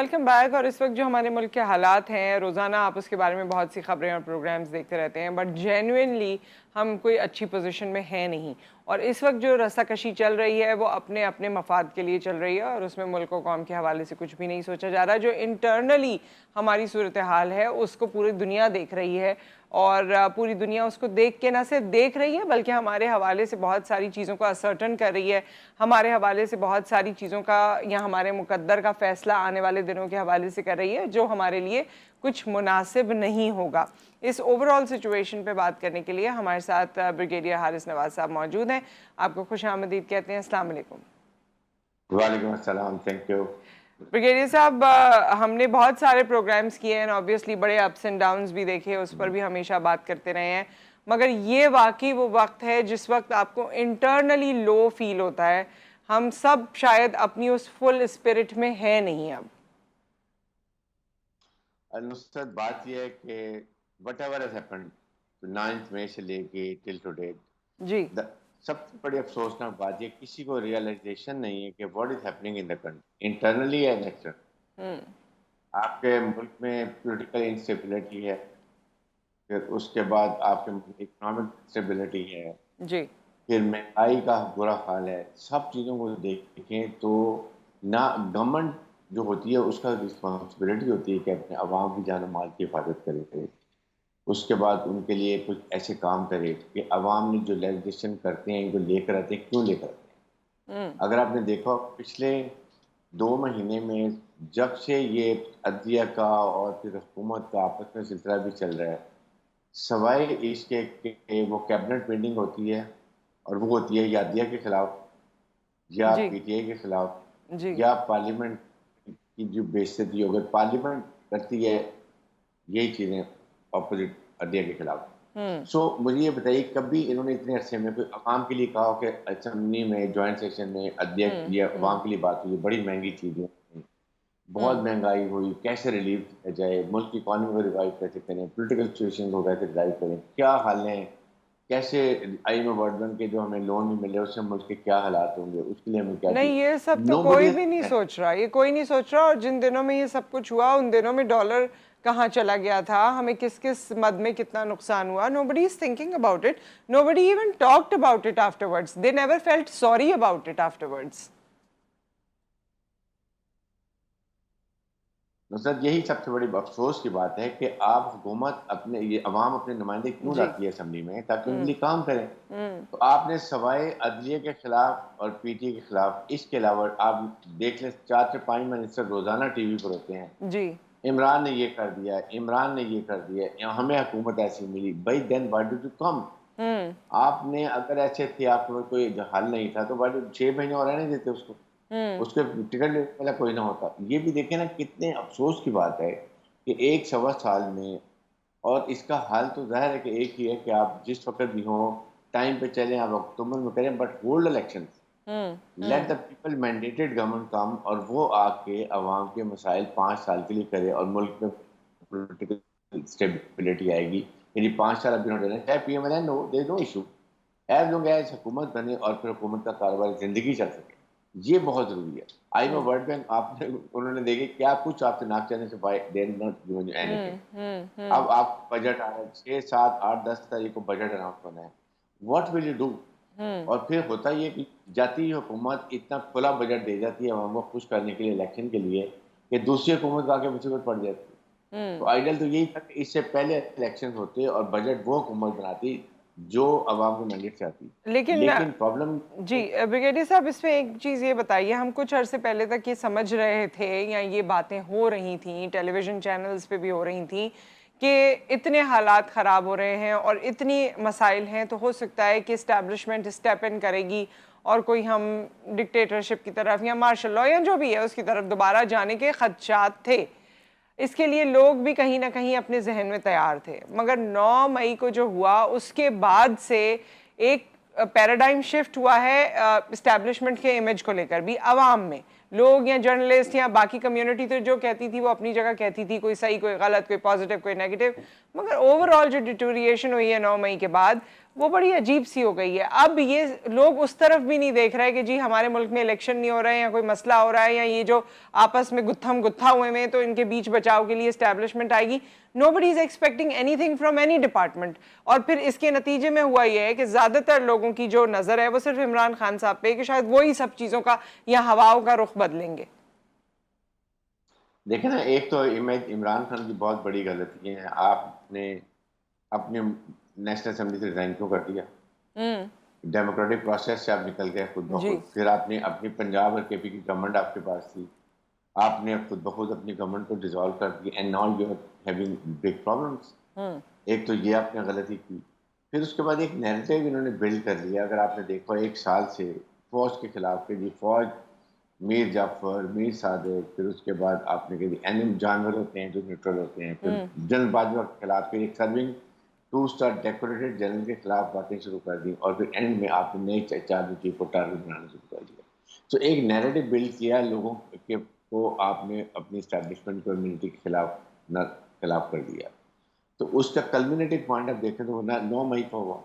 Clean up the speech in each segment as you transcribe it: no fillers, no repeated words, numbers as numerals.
Welcome back. اور اس وقت جو ہمارے ملک کے حالات ہیں روزانہ آپ اس کے بارے میں بہت سی خبریں اور پروگرامز دیکھتے رہتے ہیں، بٹ جینوئنلی ہم کوئی اچھی پوزیشن میں ہیں نہیں. اور اس وقت جو رسہ کشی چل رہی ہے وہ اپنے اپنے مفاد کے لیے چل رہی ہے، اور اس میں ملک و قوم کے حوالے سے کچھ بھی نہیں سوچا جا رہا. جو انٹرنلی ہماری صورتحال ہے اس کو پوری دنیا دیکھ رہی ہے، اور پوری دنیا اس کو دیکھ کے نہ صرف دیکھ رہی ہے بلکہ ہمارے حوالے سے بہت ساری چیزوں کا اسرٹن کر رہی ہے. ہمارے حوالے سے بہت ساری چیزوں کا یا ہمارے مقدر کا فیصلہ آنے والے دنوں کے حوالے سے کر رہی ہے جو ہمارے لیے کچھ مناسب نہیں ہوگا. اس اوورآل سچویشن پہ بات کرنے کے لیے ہمارے ساتھ بریگیڈیئر حارث نواز صاحب موجود ہیں. آپ کو خوش آمدید کہتے ہیں. السلام علیکم. وعلیکم السلام. Thank you. بریگیڈیئر صاحب، ہم نے بہت سارے پروگرامز کیے ہیں، آبویسلی بڑے اپس اینڈ ڈاؤنز بھی دیکھے، اس پر بھی ہمیشہ بات کرتے رہے ہیں، مگر یہ واقعی وہ وقت ہے جس وقت آپ کو انٹرنلی لو فیل ہوتا ہے. ہم سب شاید اپنی اس فل اسپرٹ میں ہیں نہیں اب. نصرت، بات یہ ہے کہ وٹ ایور ہیز ہیپنڈ 9 مئی سے لے کے ٹل ٹو ڈیٹ، جی سب سے بڑی افسوسناک بات یہ کسی کو ریئلائزیشن نہیں ہے کہ what is happening in the country internally and externally. آپ کے ملک میں پولیٹیکل انسٹیبلٹی ہے، پھر اس کے بعد آپ کے ملک میں اکنامک انسٹیبلٹی ہے، جی پھر مہنگائی کا برا حال ہے. سب چیزوں کو دیکھیں تو نہ گورنمنٹ جو ہوتی ہے اس کا رسپانسبلٹی ہوتی ہے کہ اپنے عوام کی جان و مال کی حفاظت کرے، اس کے بعد ان کے لیے کچھ ایسے کام کرے کہ عوام نے جو لیجسلیشن کرتے ہیں جو لے کر آتے ہیں کیوں لے کر آتے ہیں. اگر آپ نے دیکھا پچھلے 2 مہینے میں جب سے یہ عدلیہ کا اور پھر حکومت کا آپس میں سلسلہ بھی چل رہا ہے، سوائے اس کے کہ وہ کیبنٹ میٹنگ ہوتی ہے اور وہ ہوتی ہے یا عدلیہ کے خلاف یا جی پی ٹی آئی کے خلاف جی یا پارلیمنٹ کی جو بے عزتی ہو گئی، پارلیمنٹ کرتی ہے یہی چیزیں اپوزٹ عدلیہ کے خلاف. سو مجھے یہ بتائیے کبھی انہوں نے اتنے عرصے میں کوئی عوام کے لیے کہا ہو کہ اسمبلی میں جوائنٹ سیشن میں عدلیہ کے لیے عوام کے لیے بات ہوئی، بڑی مہنگی چیزیں بہت مہنگائی ہوئی، کیسے ریلیف کیا جائے، ملک کی اکانومی کو ریوائو کیسے کریں، پولیٹیکل سچویشن کو کیسے ریوائو کریں، کیا حل ہیں، کیسے I M F World Bank کے جو ہمیں لون بھی ملے اس سے ملک کے کیا حالات ہوں گے، اس کے لیے ہمیں کیا نہیں، چیز. یہ سب تو کوئی بھی نہیں سوچ رہا، یہ کوئی نہیں سوچ رہا. اور جن دنوں میں یہ سب کچھ ہوا ان دنوں میں ڈالر کہاں چلا گیا تھا، ہمیں کس کس مد میں کتنا نقصان ہوا. nobody is thinking about it. nobody even talked about it afterwards. they never felt sorry about it afterwards. نصرت، یہی سب سے بڑی افسوس کی بات ہے کہ آپ حکومت اپنے یہ عوام اپنے نمائندے کیوں جی لاتی ہے اسمبلی میں تاکہ ان کے لیے کام کریں. تو آپ نے سوائے عدلیہ کے خلاف اور پی ٹی کے خلاف اس کے علاوہ آپ دیکھ لیں 4 سے 5 منسٹر روزانہ ٹی وی پر ہوتے ہیں، جی عمران نے یہ کر دیا، عمران نے یہ کر دیا، ہمیں حکومت ایسی ملی. بھائی دین وائی ڈو یو کم؟ آپ نے اگر ایسے تھے آپ کو کوئی حل نہیں تھا تو 6 مہینے اور رہنے دیتے اس کو، اس کے ٹکٹ لینے والا کوئی نہ ہوتا. یہ بھی دیکھیں نا کتنے افسوس کی بات ہے کہ 1 سوا سال میں، اور اس کا حل تو ظاہر ہے کہ ایک ہی ہے کہ آپ جس وقت بھی ہوں ٹائم پہ چلیں، آپ اکتوبر میں کریں، but hold election, let the people mandated government come, اور وہ آ کے عوام کے مسائل 5 سال کے لیے کرے اور ملک میں پولیٹیکل اسٹیبلٹی آئے گی. یعنی 5 سال ابھی ہونے چاہے پی ایم ایل این ہو، there is no issue, as long as حکومت بنے اور پھر حکومت کا کاروبار زندگی چل سکے. یہ بہت ضروری ہے. آئی ایم ورلڈ بینک آپ نے انہوں نے دیکھے کیا کچھ آپ سے ناک چلنے سے they not given you any thing. اب آپ بجٹ آ رہا ہے 6 7 8 10 تاریخ کو بجٹ اناؤنس ہونا ہے، واٹ ول یو ڈو؟ اور پھر ہوتا یہ کہ جاتی حکومت اتنا کھلا بجٹ دے جاتی ہے عوام کو خوش کرنے کے لیے الیکشن کے لیے کہ دوسری حکومت کا آگے مصیبت پڑ جاتی ہے. تو آئیڈیل تو یہی تھا کہ اس سے پہلے الیکشن ہوتے اور بجٹ وہ حکومت بناتی جو عوام کو مینڈیٹ چاہتی. لیکن پرابلم جی بریگیڈیئر صاحب، اس میں ایک چیز یہ بتائیے، ہم کچھ عرصے پہلے تک یہ سمجھ رہے تھے یا یہ باتیں ہو رہی تھیں، ٹیلی ویژن چینلز پہ بھی ہو رہی تھیں کہ اتنے حالات خراب ہو رہے ہیں اور اتنی مسائل ہیں تو ہو سکتا ہے کہ اسٹیبلشمنٹ اسٹیپ ان کرے گی اور کوئی ہم ڈکٹیٹرشپ کی طرف یا مارشل لاء یا جو بھی ہے اس کی طرف دوبارہ جانے کے خدشات تھے. اس کے لیے لوگ بھی کہیں نہ کہیں اپنے ذہن میں تیار تھے، مگر 9 مئی کو جو ہوا اس کے بعد سے ایک پیراڈائم شفٹ ہوا ہے اسٹیبلشمنٹ کے امیج کو لے کر بھی عوام میں. لوگ یا جرنلسٹ یا باقی کمیونٹی تو جو کہتی تھی وہ اپنی جگہ کہتی تھی, کوئی صحیح کوئی غلط, کوئی پازیٹیو کوئی نیگیٹو, مگر اوور آل جو ڈیٹوریشن ہوئی ہے 9 مئی کے بعد وہ بڑی عجیب سی ہو گئی ہے. اب یہ لوگ اس طرف بھی نہیں دیکھ رہے کہ جی ہمارے ملک میں الیکشن نہیں ہو رہا ہے یا کوئی مسئلہ ہو رہا ہے یا یہ جو آپس میں گتھم گتھا ہوئے میں تو ان کے بیچ بچاؤ کے لیے اسٹیبلشمنٹ آئے گی. Nobody is expecting anything from any department. اور پھر اس کے نتیجے میں ہوا یہ ہے کہ زیادہ تر لوگوں کی جو نظر ہے وہ صرف عمران خان صاحب پہ کہ شاید وہی سب چیزوں کا یا ہواؤں کا رخ بدلیں گے. دیکھیں نا, ایک تو عمران خان کی بہت بڑی غلطی ہے, آپ نے اپنے نیشنل اسمبلی سے ریزائن کیوں کر دیا؟ ڈیموکریٹک پروسیس سے آپ نکل گئے خود بخود. پھر آپ نے اپنی پنجاب اور کے پی کی گورنمنٹ آپ کے پاس تھی, آپ نے خود بخود اپنی گورنمنٹ کو ڈیزالو کر دیا, and now you are having big problems. ایک تو یہ آپ نے غلطی کی. پھر اس کے بعد ایک نیریٹو انہوں نے بلڈ کر لیا. اگر آپ نے دیکھا 1 سال سے فوج کے خلاف کہ جی فوج میر جعفر, میر صادق, پھر اس کے بعد آپ نے کہا جانور ہوتے ہیں جو نیوٹرل ہوتے ہیں, پھر جنرل باجوہ کے خلاف, پھر ایک سرونگ 2 اسٹار ڈیکوریٹڈ جنرل کے خلاف باتیں شروع کر دی, اور پھر اینڈ میں آپ نے نئے چارج چیف کو ٹارگیٹ بنانا شروع کر دیا. تو ایک نیریٹو بلڈ کیا لوگوں کے کو, آپ نے اپنی اسٹیبلشمنٹ کمیونٹی کے خلاف کر دیا. تو اس کا کلمینیٹنگ پوائنٹ آپ دیکھیں تو وہ 9 مئی کو ہوا.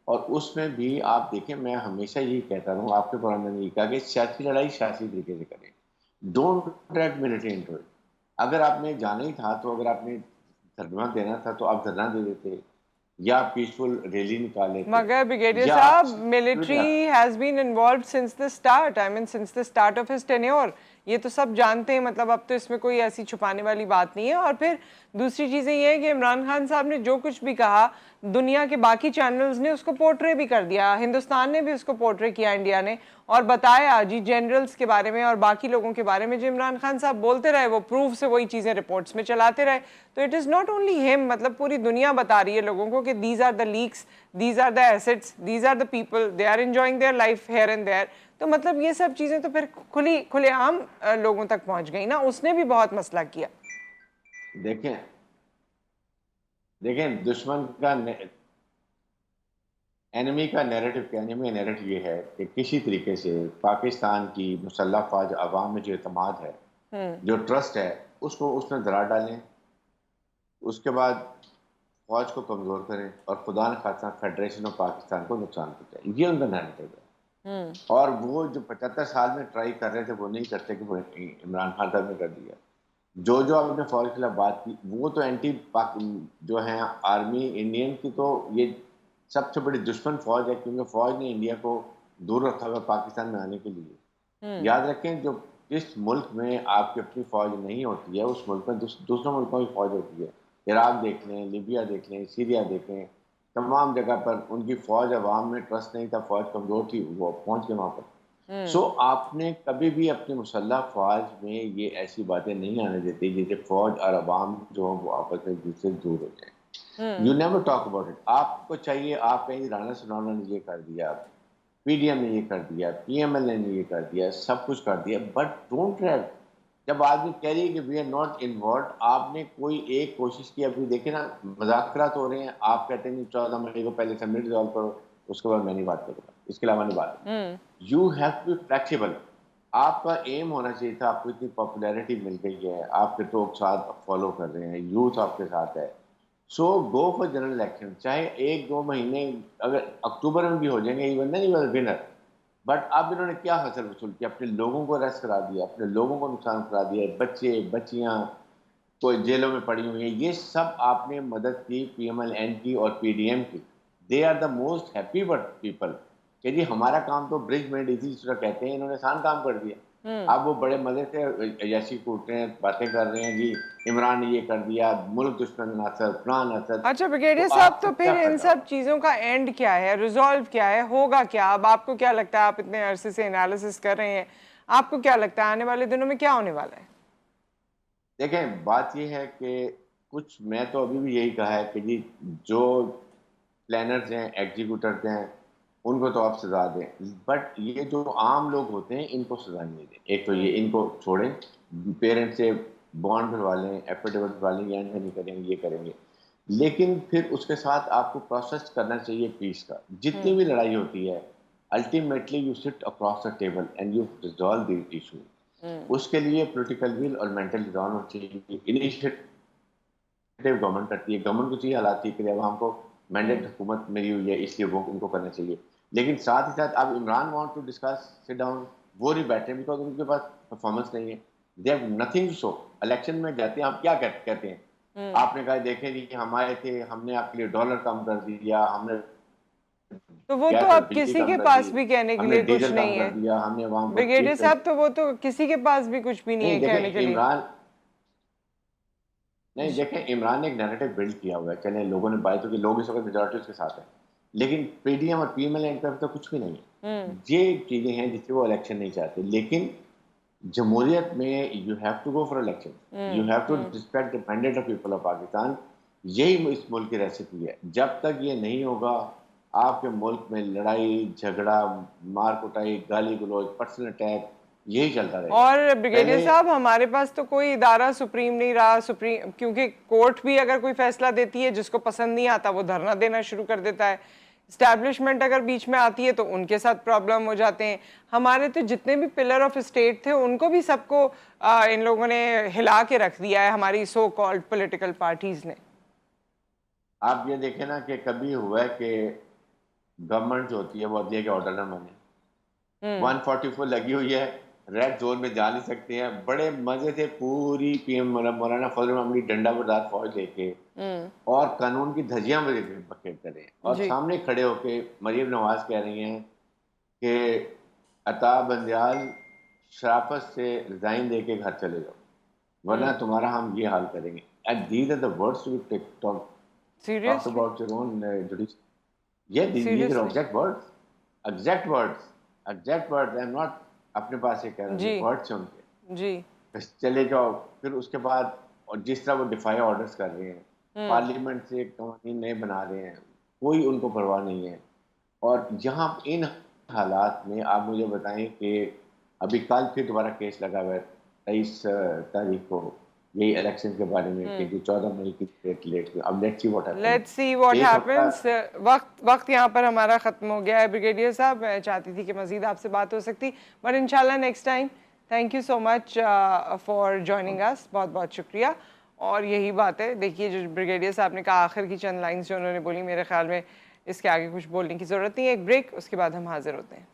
اور اس میں بھی آپ دیکھیں, میں ہمیشہ یہی کہتا رہا ہوں, آپ کے پرانے نے یہ کہا کہ سیاسی لڑائی سیاسی طریقے سے کریں, don't drag military into it. اگر آپ نے جانا ہی تھا تو اگر آپ نے دھرنا دینا تھا تو آپ دھرنا دے دیتے, یا پیسفل ریلی نکال لیتے. مگر brigadier Sahab, military has been involved since the start, I mean since the start of his tenure. یہ تو سب جانتے ہیں, مطلب اب تو اس میں کوئی ایسی چھپانے والی بات نہیں ہے. اور پھر دوسری چیزیں یہ ہے کہ عمران خان صاحب نے جو کچھ بھی کہا, دنیا کے باقی چینلز نے اس کو پورٹرے بھی کر دیا, ہندوستان نے بھی اس کو پورٹرے کیا انڈیا نے, اور بتایا جی جنرلز کے بارے میں اور باقی لوگوں کے بارے میں جو عمران خان صاحب بولتے رہے وہ پروف سے وہی چیزیں رپورٹس میں چلاتے رہے. تو اٹ از ناٹ اونلی ہم, مطلب پوری دنیا بتا رہی ہے لوگوں کو کہ these are the lakes, these are the assets, these are the people, they are enjoying their life here and there. تو مطلب یہ سب چیزیں تو پھر کھلے عام لوگوں تک پہنچ گئی نا. اس نے بھی بہت مسئلہ کیا. دیکھیں دشمن کا اینمی کا نیریٹو کیا, اینمی نیریٹو یہ ہے کہ کسی طریقے سے پاکستان کی مسلح فوج عوام میں جو اعتماد ہے, جو ٹرسٹ ہے, اس کو اس میں دراڑ ڈالیں, اس کے بعد فوج کو کمزور کریں, اور خدا نخواستہ فیڈریشن آف پاکستان کو نقصان پہنچائیں. یہ ان کا نیریٹو ہے. اور وہ جو 75 سال میں ٹرائی کر رہے تھے وہ نہیں کرتے کہ وہ عمران خان صاحب نے کر دیا. جو آپ نے فوج کے خلاف بات کی وہ تو اینٹی جو ہیں آرمی انڈین کی, تو یہ سب سے بڑی دشمن فوج ہے, کیونکہ فوج نے انڈیا کو دور رکھا ہوا پاکستان میں آنے کے لیے. یاد رکھیں, جو جس ملک میں آپ کی اپنی فوج نہیں ہوتی ہے اس ملک میں دوسرے ملکوں کی فوج ہوتی ہے. عراق دیکھ لیں, لیبیا دیکھ لیں, سیریا دیکھیں, تمام جگہ پر ان کی فوج عوام میں ٹرسٹ نہیں تھا, فوج کمزور تھی, وہ پہنچ گئے وہاں پر. سو آپ نے کبھی بھی اپنی مسلح فوج میں یہ ایسی باتیں نہیں آنے دیتی جیسے فوج اور عوام جو وہ آپس میں ایک دوسرے سے دور ہو جائیں. You never talk about it. آپ کو چاہیے, آپ کہیں رانا سنانا نے یہ کر دیا, پی ڈی ایم نے یہ کر دیا, پی ایم ایل اے نے یہ کر دیا, سب کچھ کر دیا, بٹ ڈونٹ ٹریک. جب آدمی کہہ رہی ہے کہ وی آر ناٹ انوالوڈ, آپ نے کوئی ایک کوشش کی. ابھی دیکھیں نا مذاکرات ہو رہے ہیں, آپ کہتے ہیں 14 مئی کو پہلے اسمبلی ڈیزالو کرو, اس کے بعد میں نہیں بات کروں گا, اس کے علاوہ نہیں بات. You have to be flexible. آپ کا ایم ہونا چاہیے تھا, آپ کو اتنی پاپولیرٹی مل گئی ہے, آپ کے لوگ ساتھ فالو کر رہے ہیں, یوتھ آپ کے ساتھ ہے. سو گو فار جنرل الیکشن, چاہے 1-2 مہینے اگر اکتوبر میں بھی ہو جائیں گے, ایون نہیں ونر. بٹ اب انہوں نے کیا حاصل وصول کیا؟ اپنے لوگوں کو ریسٹ کرا دیا, اپنے لوگوں کو نقصان کرا دیا, بچے بچیاں کوئی جیلوں میں پڑی ہوئی ہیں. یہ سب آپ نے مدد کی پی ایم ایل این کی اور پی ڈی ایم کی. They are the most happy people کہ جی ہمارا کام تو برج مینڈ ایزی جس طرح کہتے ہیں, انہوں نے آسان کام کر دیا. اب وہ بڑے مزے سے ایسی کوٹ رہے ہیں, باتیں کر رہے ہیں, جی عمران نے یہ کر دیا, ملک دشمن ناصر فلان ناصر. اچھا بریگیڈیئر صاحب, تو پھر ان سب چیزوں کا اینڈ کیا ہے, ریزالو کیا ہے, ہوگا کیا؟ اب آپ کو کیا لگتا ہے, آپ اتنے عرصے سے انالیسس کر رہے ہیں, آپ کو کیا لگتا ہے آنے والے دنوں میں کیا ہونے والا ہے؟ دیکھیں بات یہ ہے کہ کچھ, میں تو ابھی بھی یہی کہا ہے کہ جی جو پلانرز ہیں, ایگزیکیوٹرز ہیں, ان کو تو آپ سزا دیں, بٹ یہ جو عام لوگ ہوتے ہیں ان کو سزا نہیں دیں. ایک تو یہ ان کو چھوڑیں, پیرنٹ سے بانڈ بھروا لیں, ایفیڈیوٹ بھروا لیں, یہ نہیں کریں گے, یہ کریں گے. لیکن پھر اس کے ساتھ آپ کو پروسیس کرنا چاہیے پیس کا. جتنی بھی لڑائی ہوتی ہے ultimately you sit across the table and you resolve the issue. اس کے لیے پولیٹیکل ول اور مینٹل ڈیزائن ہونا چاہیے. انیشیٹو گورنمنٹ کرتی ہے, گورنمنٹ کو چاہیے حالات ٹھیک کرے. عوام کو مینڈیٹ حکومت ملی ہوئی ہے, اس لیے وہ ان کو کرنا چاہیے. لیکن ساتھ ہی ساتھ اب Imran want to discuss sit down, وہ نہیں بیٹھے بیکاز ان کے پاس پرفارمنس نہیں ہے. They have nothing to show. Election میں جاتے ہیں, آپ کیا کہتے ہیں؟ آپ نے کہا دیکھیں جی ہم آئے تھے, ہم نے آپ کے لیے ڈالر کم کر دیا, ہم نے تو وہ تو گیس اور اب بجلی کسی کم کے کر پاس دی, بھی کہنے کے ہم نے لیے کچھ ڈیزل کم نہیں کر ہے. دیا, ہم نے عوام کو بریگیڈیئر ٹھیک کر. صاحب تو وہ تو کسی کے پاس بھی کچھ بھی نہیں ہے نہیں کہنے کے دیکھیں لیے. عمران, نہیں دیکھیں عمران نے ایک نیریٹو بلڈ کیا ہوا ہے. چلیں لوگوں نے بات کی, لوگ اس وقت میجورٹی اس کے ساتھ ہیں, لیکن پی ڈی ایم اور پی ایم ایل ان کا تو کچھ بھی نہیں ہے. یہ چیزیں ہیں جس سے وہ الیکشن نہیں چاہتے. لیکن جمہوریت میں you have to go for election, you have to respect the mandate of people of Pakistan. یہی اس ملک کی ریسیپی ہے. جب تک یہ نہیں ہوگا آپ کے ملک میں لڑائی جھگڑا, مار کٹائی, گالی گلوچ, پرسنل اٹیک, یہی چلتا رہے گا. اور بریگیڈیئر پہلے صاحب ہمارے پاس تو کوئی ادارہ سپریم نہیں رہا. سپریم کیونکہ کورٹ بھی اگر کوئی فیصلہ دیتی ہے جس کو پسند نہیں آتا وہ دھرنا دینا شروع کر دیتا ہے. اسٹیبلشمنٹ اگر بیچ میں آتی ہے تو ان کے ساتھ پرابلم ہو جاتے ہیں. ہمارے تو جتنے بھی پلر آف اسٹیٹ تھے ان کو بھی سب کو ان لوگوں نے ہلا کے رکھ دیا ہے, ہماری سو کالڈ پولیٹیکل پارٹیز نے. آپ یہ دیکھیں نا کہ کبھی ہوا ہے کہ گورنمنٹ جو ہوتی ہے وہ عدلیہ کے آرڈر نہ مانے. 144 لگی ہوئی ہے, ریڈ زون میں جا نہیں سکتے ہیں. بڑے مزے سے پوری پی ایم مولانا فضل محمد ڈنڈا بردار فوج لے کے اور قانون کی دھجیاں بکھیرتے رہے, اور جی سامنے کھڑے ہو کے مریم نواز کہہ رہی ہیں کہ عطا بندیال شرافت سے ریزائن دے کے گھر چلے جاؤ ورنہ تمہارا ہم یہ حال کریں گے. And these are the words to be talked seriously about your own judiciary. Yeah, these are seriously exact words. Exact words. Exact words. I'm not اپنے پاس سے کہہ رہا ہوں, جی یہ words ہیں ان کے. جی بس چلے جاؤ. پھر اس کے بعد اور جس طرح وہ ڈیفائی آرڈرز کر رہے ہیں, پارلیمنٹ سے قوانین نئے بنا رہے ہیں, کوئی ان کو پرواہ نہیں ہے. اور یہاں ان حالات میں آپ مجھے بتائیں کہ ابھی کل پھر دوبارہ کیس لگا ہوا ہے 23 تاریخ کو یہی الیکشن کے بارے میں کہ 14 مئی کی ڈیٹ لیٹ. اب let's see what happens. Let's see what ایک ہفتہ ہیپنس. وقت یہاں پر ہمارا ختم ہو گیا ہے بریگیڈیئر صاحب. میں چاہتی تھی کہ مزید آپ سے بات ہو سکتی, بٹ انشاءاللہ next time. Thank you so much for joining us. بہت بہت شکریہ. اور یہی بات ہے, دیکھیے جو بریگیڈیئر صاحب نے کہا آخر کی چند لائنز جو انہوں نے بولی, میرے خیال میں اس کے آگے کچھ بولنے کی ضرورت نہیں ہے. ایک بریک, اس کے بعد ہم حاضر ہوتے ہیں.